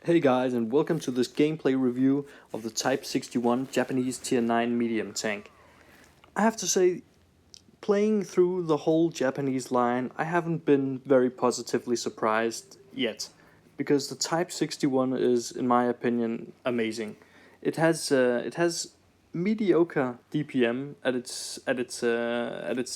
Hey guys, and welcome to this gameplay review of the Type 61 Japanese Tier 9 medium tank. I have to say, playing through the whole Japanese line, I haven't been very positively surprised yet, because the Type 61 is, in my opinion, amazing. It has mediocre DPM at its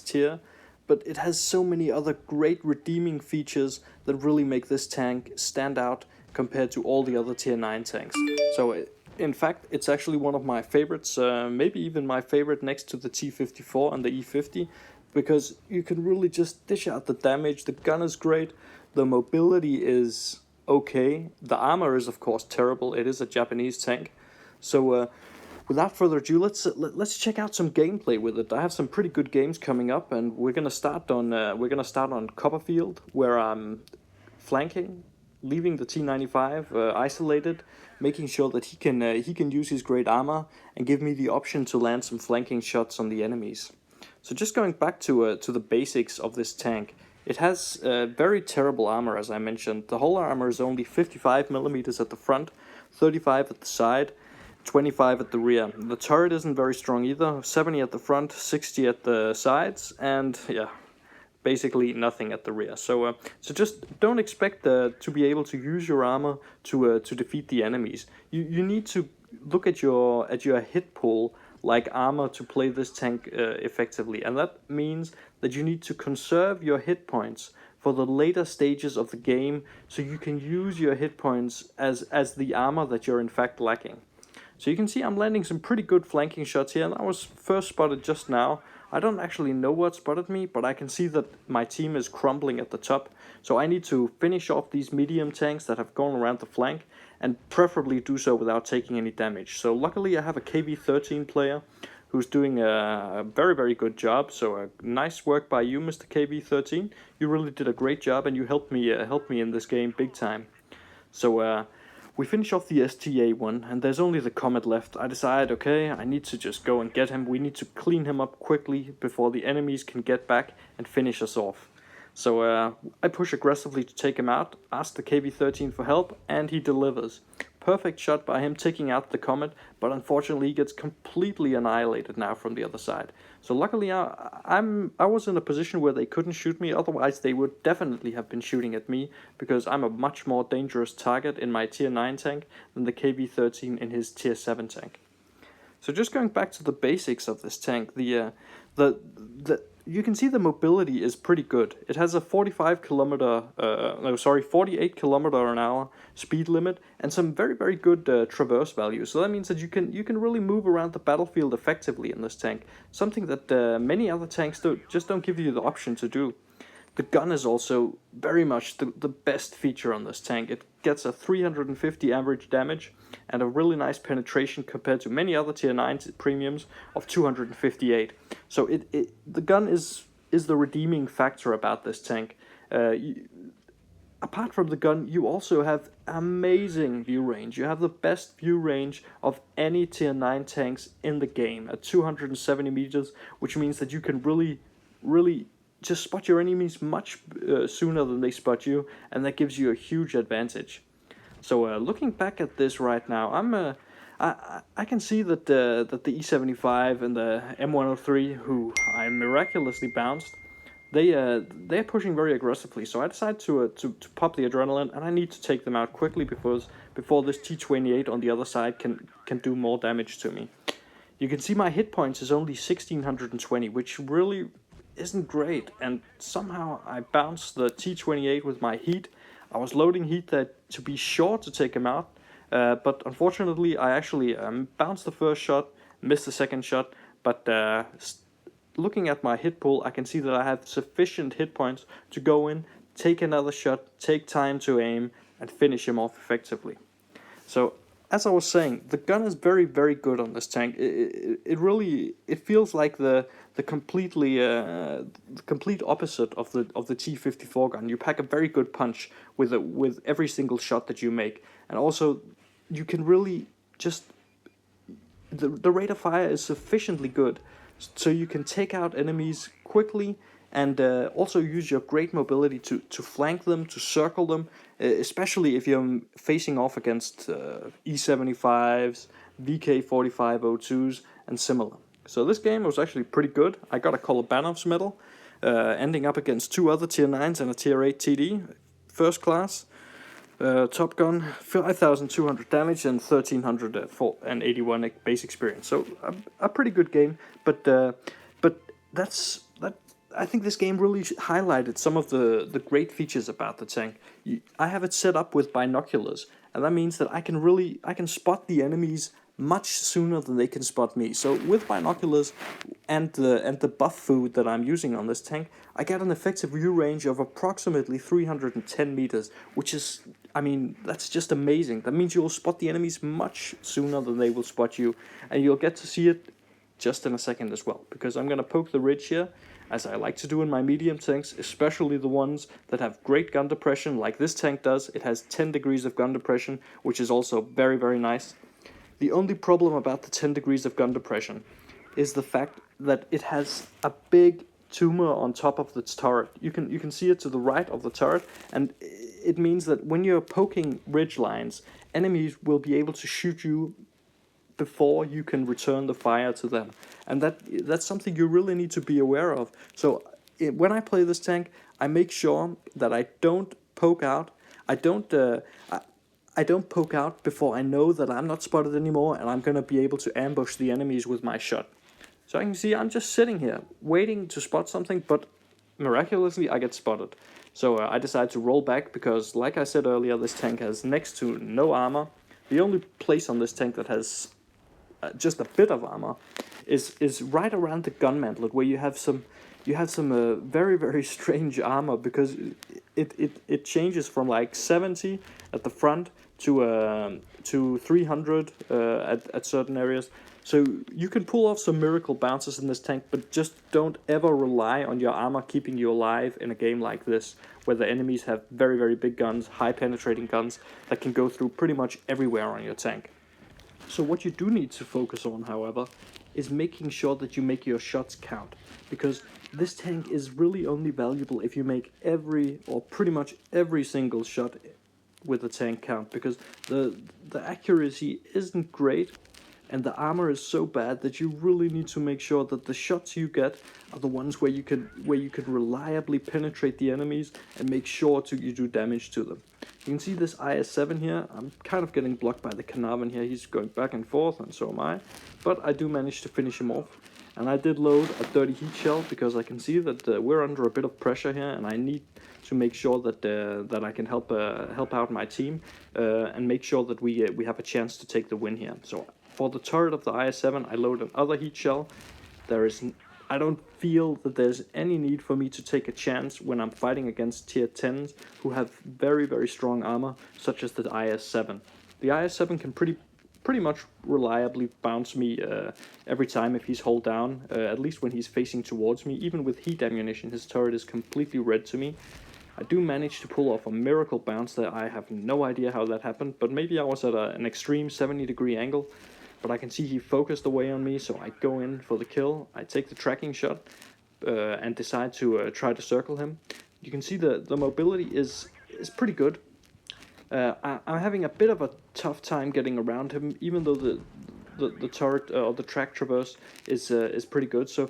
tier, but it has so many other great redeeming features that really make this tank stand out compared to all the other tier 9 tanks. So in fact, it's actually one of my favorites, maybe even my favorite next to the T54 and the E50, because you can really just dish out the damage. The gun is great, the mobility is okay, the armor is of course terrible, it is a Japanese tank. So without further ado, let's check out some gameplay with it. I have some pretty good games coming up, and we're gonna start on Copperfield, where I'm flanking, leaving the T95 isolated, making sure that he can use his great armor and give me the option to land some flanking shots on the enemies. So just going back to the basics of this tank, it has very terrible armor, as I mentioned. The whole armor is only 55 millimeters at the front, 35 at the side, 25 at the rear. The turret isn't very strong either, 70 at the front, 60 at the sides, and yeah, basically nothing at the rear. So just don't expect to be able to use your armor to defeat the enemies. You need to look at your hit pool like armor to play this tank effectively, and that means that you need to conserve your hit points for the later stages of the game, so you can use your hit points as the armor that you're in fact lacking. So you can see I'm landing some pretty good flanking shots here, and I was first spotted just now. I don't actually know what spotted me, but I can see that my team is crumbling at the top. So I need to finish off these medium tanks that have gone around the flank, and preferably do so without taking any damage. So luckily I have a KB13 player who's doing a very, very good job. So nice work by you, Mr. KB13. You really did a great job, and you helped me in this game big time. So we finish off the STA one, and there's only the Comet left. I decide, okay, I need to just go and get him. We need to clean him up quickly before the enemies can get back and finish us off. So I push aggressively to take him out, ask the KB13 for help, and he delivers. Perfect shot by him taking out the Comet, but unfortunately he gets completely annihilated now from the other side. So luckily I was in a position where they couldn't shoot me, otherwise they would definitely have been shooting at me, because I'm a much more dangerous target in my tier 9 tank than the KB13 in his tier 7 tank. So just going back to the basics of this tank, you can see the mobility is pretty good. It has a 48 kilometer an hour speed limit, and some very, very good traverse values. So that means that you can really move around the battlefield effectively in this tank, something that many other tanks don't give you the option to do. The gun is also very much the best feature on this tank. It gets a 350 average damage and a really nice penetration compared to many other tier 9 premiums of 258. So the gun is the redeeming factor about this tank. Apart from the gun, you also have amazing view range. You have the best view range of any tier 9 tanks in the game at 270 meters, which means that you can really just spot your enemies much sooner than they spot you, and that gives you a huge advantage. So looking back at this right now, I can see that the E75 and the M103, who I miraculously bounced, they're pushing very aggressively. So I decided to pop the adrenaline, and I need to take them out quickly before this T28 on the other side can do more damage to me. You can see my hit points is only 1620, which really isn't great, and somehow I bounced the T28 with my heat. I was loading heat there to be sure to take him out, but unfortunately I actually bounced the first shot, missed the second shot, but looking at my hit pool, I can see that I have sufficient hit points to go in, take another shot, take time to aim, and finish him off effectively. So as I was saying, the gun is very, very good on this tank. It really feels like the complete opposite of the T54 gun. You pack a very good punch with every single shot that you make, and also you can really just the rate of fire is sufficiently good, so you can take out enemies quickly and also use your great mobility to flank them, to circle them, especially if you're facing off against E75s, VK4502s, and similar. So this game was actually pretty good. I got a Kolobanov's medal, ending up against 2 other tier 9s and a tier 8 TD, first class. Top Gun, 5,200 damage and 1,381 base experience. So a pretty good game, but that. I think this game really highlighted some of the great features about the tank. I have it set up with binoculars, and that means that I can spot the enemies much sooner than they can spot me. So with binoculars and the buff food that I'm using on this tank, I get an effective view range of approximately 310 meters, which is, I mean, that's just amazing. That means you'll spot the enemies much sooner than they will spot you, and you'll get to see it just in a second as well, because I'm going to poke the ridge here, as I like to do in my medium tanks, especially the ones that have great gun depression, like this tank does. It has 10 degrees of gun depression, which is also very, very nice. The only problem about the 10 degrees of gun depression is the fact that it has a big tumor on top of the turret. You can see it to the right of the turret, and it means that when you're poking ridge lines, enemies will be able to shoot you before you can return the fire to them, and that's something you really need to be aware of. So when I play this tank, I make sure that I don't poke out. I don't poke out before I know that I'm not spotted anymore, and I'm gonna be able to ambush the enemies with my shot. So I can see I'm just sitting here waiting to spot something, but miraculously I get spotted. So I decide to roll back because, like I said earlier, this tank has next to no armor. The only place on this tank that has just a bit of armor is right around the gun mantlet, where you have some very, very strange armor, because it changes from like 70 at the front to 300 at certain areas. So you can pull off some miracle bounces in this tank, but just don't ever rely on your armor keeping you alive in a game like this, where the enemies have very, very big guns, high penetrating guns that can go through pretty much everywhere on your tank. So what you do need to focus on, however, is making sure that you make your shots count, because this tank is really only valuable if you make every, or pretty much every single shot with the tank count, because the accuracy isn't great, and the armor is so bad that you really need to make sure that the shots you get are the ones where you can reliably penetrate the enemies and make sure you do damage to them. You can see this IS-7 here. I'm kind of getting blocked by the Carnarvon here. He's going back and forth, and so am I. But I do manage to finish him off. And I did load a 30 heat shell, because I can see that we're under a bit of pressure here, and I need to make sure that I can help out my team and make sure that we have a chance to take the win here. So for the turret of the IS-7, I load another heat shell. I don't feel that there's any need for me to take a chance when I'm fighting against tier 10s who have very, very strong armor, such as the IS-7. The IS-7 can pretty much reliably bounce me every time if he's hulled down, at least when he's facing towards me. Even with heat ammunition, his turret is completely red to me. I do manage to pull off a miracle bounce there. I have no idea how that happened, but maybe I was at an extreme 70-degree angle. But I can see he focused away on me, so I go in for the kill. I take the tracking shot and decide to try to circle him. You can see the mobility is pretty good. I'm having a bit of a tough time getting around him, even though the turret or the track traverse is pretty good. So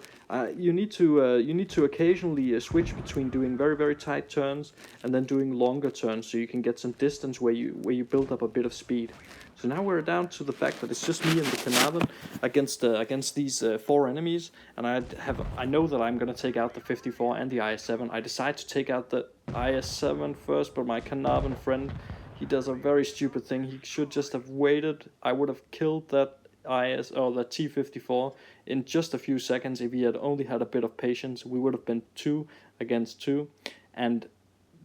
you need to occasionally switch between doing very, very tight turns and then doing longer turns, so you can get some distance where you build up a bit of speed. So now we're down to the fact that it's just me and the Carnarvon against these 4 enemies, and I know that I'm gonna take out the 54 and the IS-7. I decide to take out the IS-7 first, but my Carnarvon friend, he does a very stupid thing. He should just have waited. I would have killed that that T-54 in just a few seconds if he had only had a bit of patience. We would have been 2 against 2, and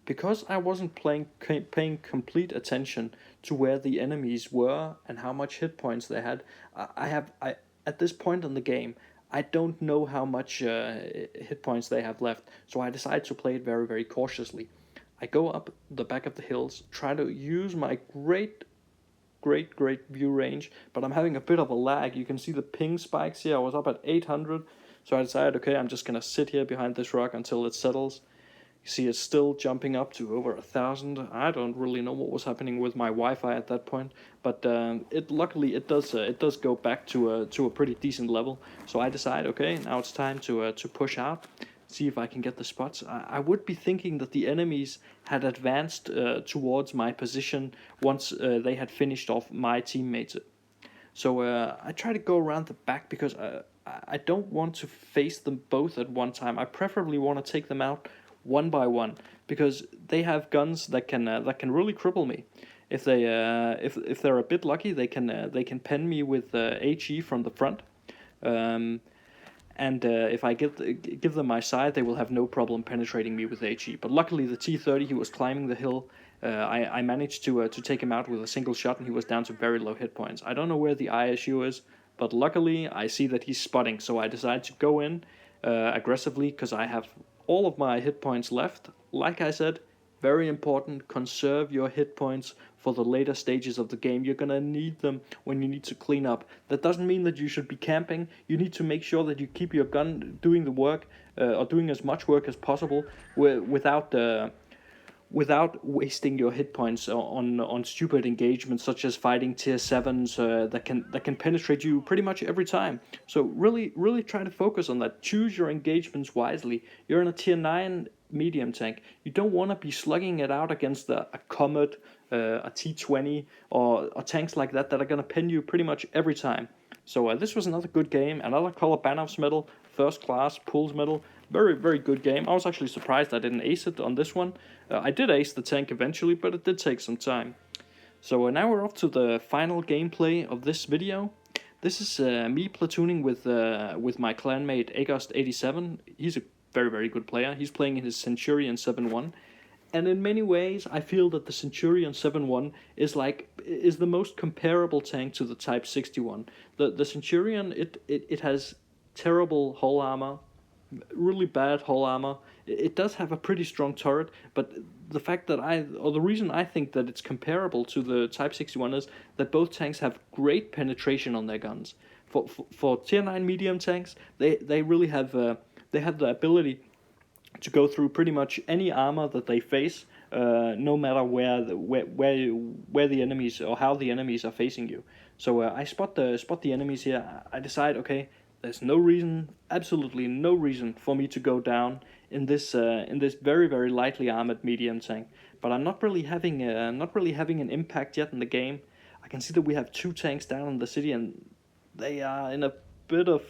because I wasn't paying complete attention to where the enemies were and how much hit points they had, I at this point in the game, I don't know how much hit points they have left, so I decide to play it very, very cautiously. I go up the back of the hills, try to use my great view range, but I'm having a bit of a lag. You can see the ping spikes here. I was up at 800, So I decided, okay, I'm just gonna sit here behind this rock until it settles. You see it's still jumping up to over 1,000. I don't really know what was happening with my Wi-Fi at that point, but luckily it does go back to a pretty decent level. So I decide, okay, now it's time to push out, see if I can get the spots. I would be thinking that the enemies had advanced towards my position once they had finished off my teammates. So I try to go around the back because I don't want to face them both at one time. I preferably want to take them out one by one because they have guns that can really cripple me. If they're a bit lucky, they can pen me with HE from the front. And if I give them my side, they will have no problem penetrating me with HE. But luckily, the T-30, he was climbing the hill. I managed to take him out with a single shot, and he was down to very low hit points. I don't know where the ISU is, but luckily, I see that he's spotting. So I decide to go in aggressively because I have all of my hit points left. Like I said, very important, conserve your hit points for the later stages of the game. You're gonna need them when you need to clean up. That doesn't mean that you should be camping. You need to make sure that you keep your gun doing the work, or doing as much work as possible without wasting your hit points on stupid engagements such as fighting tier 7s that can penetrate you pretty much every time. So really try to focus on that. Choose your engagements wisely. You're in a tier 9 medium tank. You don't want to be slugging it out against a Comet, a T20, or tanks like that are going to pin you pretty much every time. So this was another good game, another Color Banov's medal, first class, Pools medal, very good game. I was actually surprised I didn't ace it on this one. I did ace the tank eventually, but it did take some time. So now we're off to the final gameplay of this video. This is me platooning with my clanmate Agost87. He's a very good player. He's playing in his Centurion 7-1. And in many ways, I feel that the Centurion 7-1 is the most comparable tank to the Type 61. The Centurion, it has terrible hull armor, really bad hull armor. It does have a pretty strong turret, but the fact that the reason I think that it's comparable to the Type 61 is that both tanks have great penetration on their guns. For tier 9 medium tanks, they really have they have the ability to go through pretty much any armor that they face, no matter where the enemies or how the enemies are facing you. So I spot the enemies here. I decide, okay, there's no reason, absolutely no reason for me to go down in this very lightly armored medium tank. But I'm not really having an impact yet in the game. I can see that we have 2 tanks down in the city, and they are in a bit of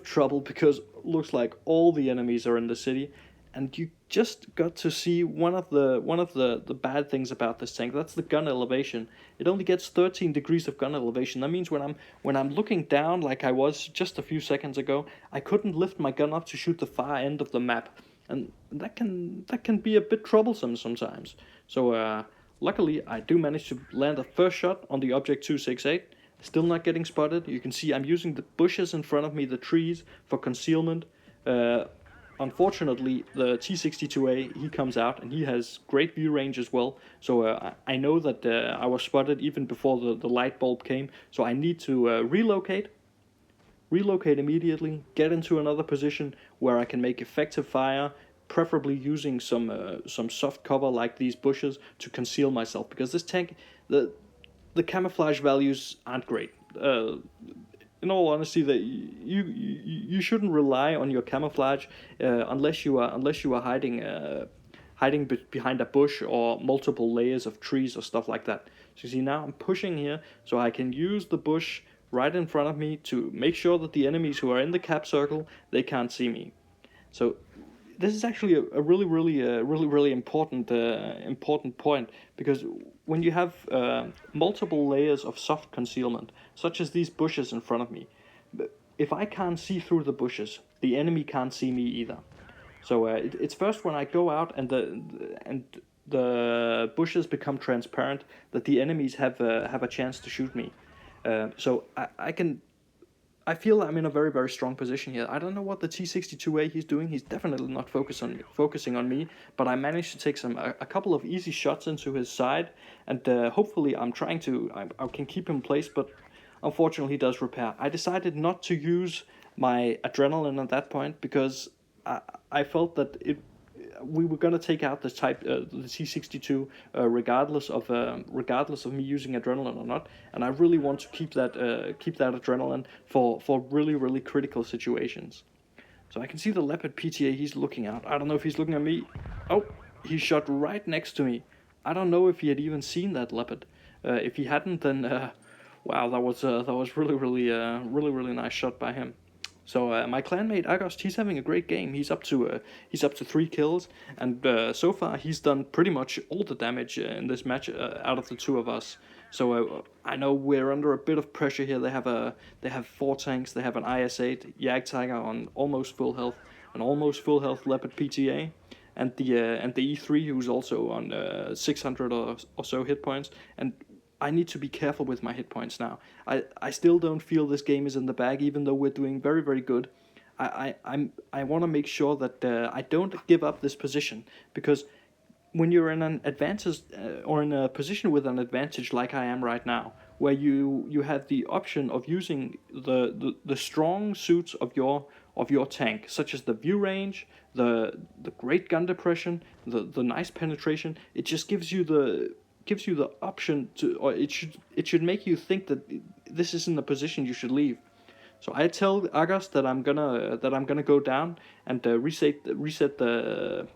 trouble because it looks like all the enemies are in the city. And you just got to see one of the bad things about this tank. That's the gun elevation. It only gets 13 degrees of gun elevation. That means when I'm looking down like I was just a few seconds ago, I couldn't lift my gun up to shoot the far end of the map, and that can be a bit troublesome sometimes. So luckily I do manage to land a first shot on the object 268. Still not getting spotted. You can see I'm using the bushes in front of me, the trees, for concealment. Unfortunately, the T-62A, he comes out, and he has great view range as well. So I know that I was spotted even before the light bulb came. So I need to relocate immediately, get into another position where I can make effective fire, preferably using some soft cover like these bushes to conceal myself. Because this tank, the camouflage values aren't great. In all honesty, that you shouldn't rely on your camouflage unless you are hiding behind a bush or multiple layers of trees or stuff like that. So you see, now I'm pushing here, so I can use the bush right in front of me to make sure that the enemies who are in the cap circle, they can't see me. So this is actually a really important point, because when you have multiple layers of soft concealment, such as these bushes in front of me, if I can't see through the bushes, the enemy can't see me either. So it's first when I go out and the bushes become transparent that the enemies have a chance to shoot me. So I feel I'm in a very strong position here. I don't know what the T-62A he's doing. He's definitely not focusing on me, but I managed to take a couple of easy shots into his side, and hopefully I can keep him in place, but unfortunately he does repair. I decided not to use my adrenaline at that point, because I felt that we were gonna take out the the C62 regardless of me using adrenaline or not, and I really want to keep that adrenaline for really critical situations. So I can see the Leopard PTA, he's looking out. I don't know if he's looking at me. Oh, he shot right next to me. I don't know if he had even seen that Leopard. If he hadn't, then wow, that was really nice shot by him. So my clanmate August, he's having a great game. He's up to 3 kills, and so far he's done pretty much all the damage in this match out of the two of us. So I know we're under a bit of pressure here. They have 4 tanks. They have an IS-8 Jagdtiger on almost full health, an almost full health Leopard PTA, and the E3, who's also on 600 or so hit points. And I need to be careful with my hit points now. I still don't feel this game is in the bag, even though we're doing very good. I want to make sure that I don't give up this position, because when you're in an advantage or in a position with an advantage like I am right now, where you have the option of using the strong suits of your tank, such as the view range, the great gun depression, the nice penetration, it just gives you the option to, or it should make you think that this isn't a position you should leave. So I tell August that I'm gonna go down and reset the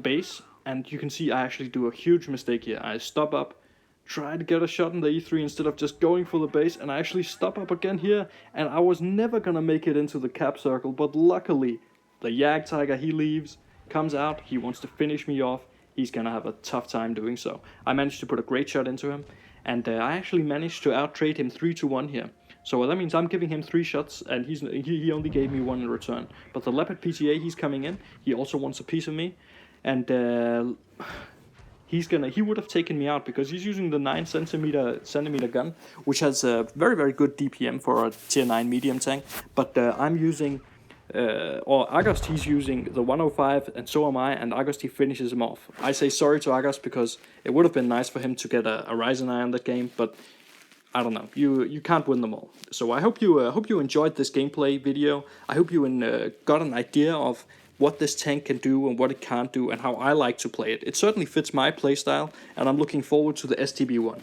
base, and you can see I actually do a huge mistake here. I stop up, try to get a shot in the E3 instead of just going for the base, and I actually stop up again here, and I was never gonna make it into the cap circle, but luckily the Jagdtiger, he leaves, comes out, he wants to finish me off. He's gonna have a tough time doing so. I managed to put a great shot into him, and I actually managed to out-trade him 3-1 here. So that means I'm giving him 3 shots, and he only gave me 1 in return. But the Leopard PTA, he's coming in. He also wants a piece of me, and he would have taken me out because he's using the 9 centimeter gun, which has a very good DPM for a tier 9 medium tank. But I'm using. Or August, he's using the 105, and so am I, and August, he finishes him off. I say sorry to August, because it would have been nice for him to get a Ryzen Eye on that game, but I don't know, you can't win them all. So I hope you enjoyed this gameplay video. I hope you got an idea of what this tank can do and what it can't do, and how I like to play it. It certainly fits my playstyle, and I'm looking forward to the STB one.